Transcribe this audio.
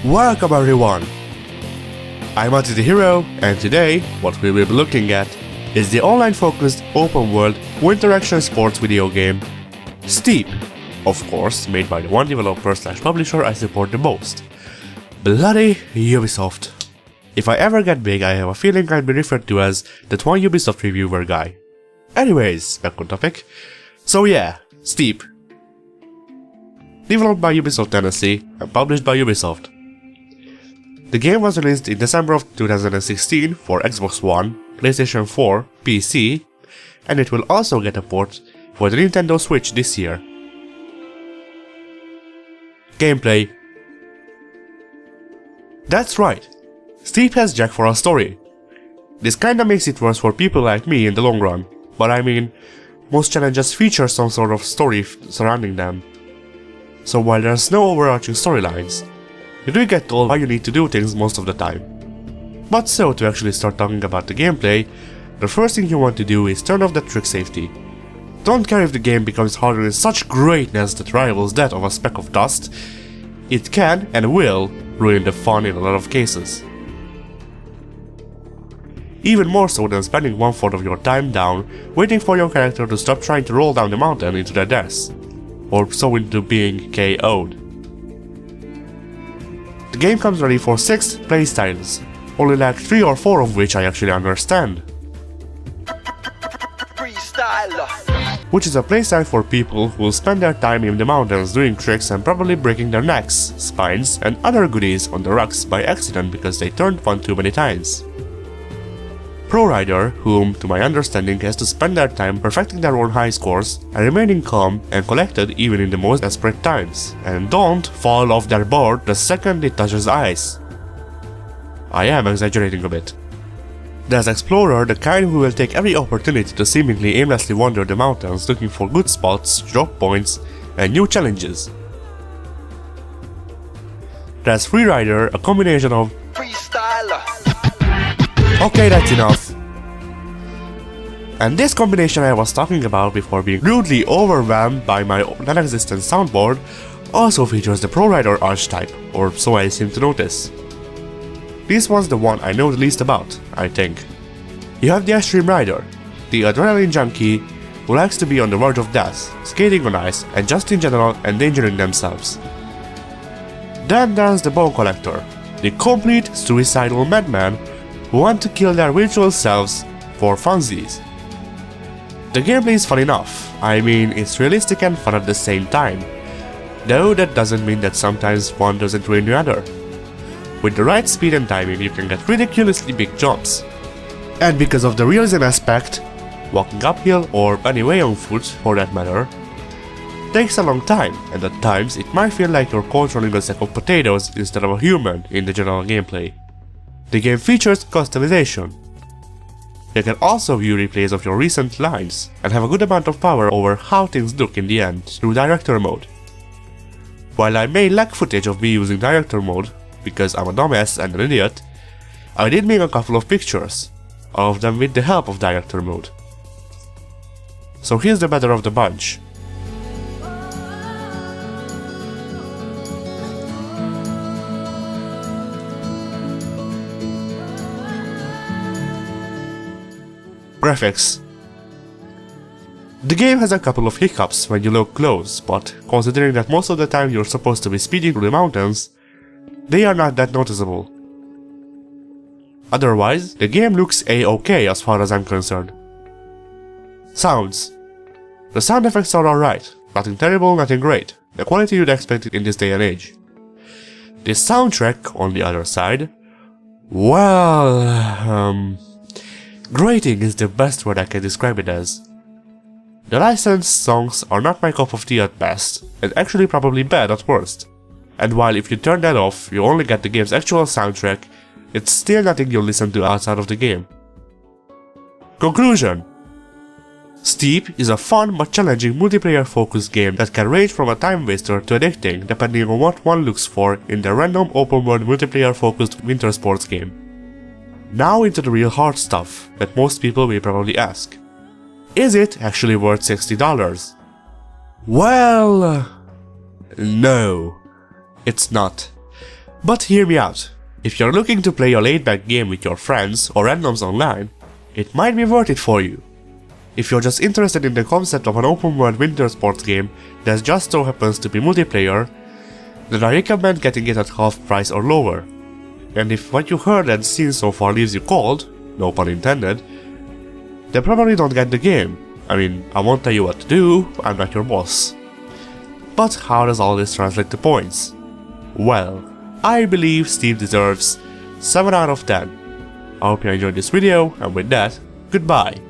Welcome everyone! I'm Ati the Hero, and today what we will be looking at is the online-focused open-world interaction sports video game Steep, of course made by the one developer/publisher I support the most, bloody Ubisoft. If I ever get big, I have a feeling I'll be referred to as that one Ubisoft reviewer guy. Anyways, back on topic. So yeah, Steep. Developed by Ubisoft Tennessee and published by Ubisoft. The game was released in December of 2016 for Xbox One, PlayStation 4, PC, and it will also get a port for the Nintendo Switch this year. Gameplay. That's right, Steep has jack for a story. This kinda makes it worse for people like me in the long run, but I mean, most challenges feature some sort of story surrounding them. So while there's no overarching storylines, you do get told why you need to do things most of the time. But so, to actually start talking about the gameplay, the first thing you want to do is turn off the trick safety. Don't care if the game becomes harder in such greatness that rivals that of a speck of dust, it can and will ruin the fun in a lot of cases. Even more so than spending 1/4 of your time down waiting for your character to stop trying to roll down the mountain into their deaths, or so into being KO'd. The game comes ready for 6 playstyles, only like 3 or 4 of which I actually understand. Which is a playstyle for people who will spend their time in the mountains doing tricks and probably breaking their necks, spines and other goodies on the rocks by accident because they turned one too many times. Pro Rider, whom, to my understanding, has to spend their time perfecting their own high scores and remaining calm and collected even in the most desperate times, and don't fall off their board the second it touches ice. I am exaggerating a bit. There's Explorer, the kind who will take every opportunity to seemingly aimlessly wander the mountains looking for good spots, drop points, and new challenges. There's Freerider, a combination of freestyler. Okay, that's enough. And this combination I was talking about before being rudely overwhelmed by my non-existent soundboard also features the Pro Rider archetype, or so I seem to notice. This one's the one I know the least about, I think. You have the Extreme Rider, the adrenaline junkie who likes to be on the verge of death, skating on ice, and just in general endangering themselves. Then there's the Bone Collector, the complete suicidal madman who want to kill their virtual selves for funsies. The gameplay is fun enough, I mean it's realistic and fun at the same time, though that doesn't mean that sometimes one doesn't ruin the other. With the right speed and timing you can get ridiculously big jumps. And because of the realism aspect, walking uphill or anyway on foot for that matter, takes a long time, and at times it might feel like you're controlling a sack of potatoes instead of a human in the general gameplay. The game features customization. You can also view replays of your recent lines and have a good amount of power over how things look in the end through Director Mode. While I may lack footage of me using Director Mode, because I'm a dumbass and an idiot, I did make a couple of pictures, all of them with the help of Director Mode. So here's the better of the bunch. Graphics. The game has a couple of hiccups when you look close, but considering that most of the time you're supposed to be speeding through the mountains, they are not that noticeable. Otherwise, the game looks a-okay as far as I'm concerned. Sounds. The sound effects are alright, nothing terrible, nothing great, the quality you'd expect in this day and age. The soundtrack, on the other side, well, grating is the best word I can describe it as. The licensed songs are not my cup of tea at best, and actually probably bad at worst. And while if you turn that off, you only get the game's actual soundtrack, it's still nothing you'll listen to outside of the game. Conclusion. Steep is a fun but challenging multiplayer-focused game that can range from a time waster to addicting depending on what one looks for in the random open-world multiplayer-focused winter sports game. Now into the real hard stuff that most people will probably ask. Is it actually worth $60? Well, no, it's not. But hear me out. If you're looking to play a laid-back game with your friends or randoms online, it might be worth it for you. If you're just interested in the concept of an open-world winter sports game that just so happens to be multiplayer, then I recommend getting it at half price or lower. And if what you heard and seen so far leaves you cold, no pun intended, then probably don't get the game. I mean, I won't tell you what to do, I'm not your boss. But how does all this translate to points? Well, I believe Steve deserves 7 out of 10. I hope you enjoyed this video, and with that, goodbye.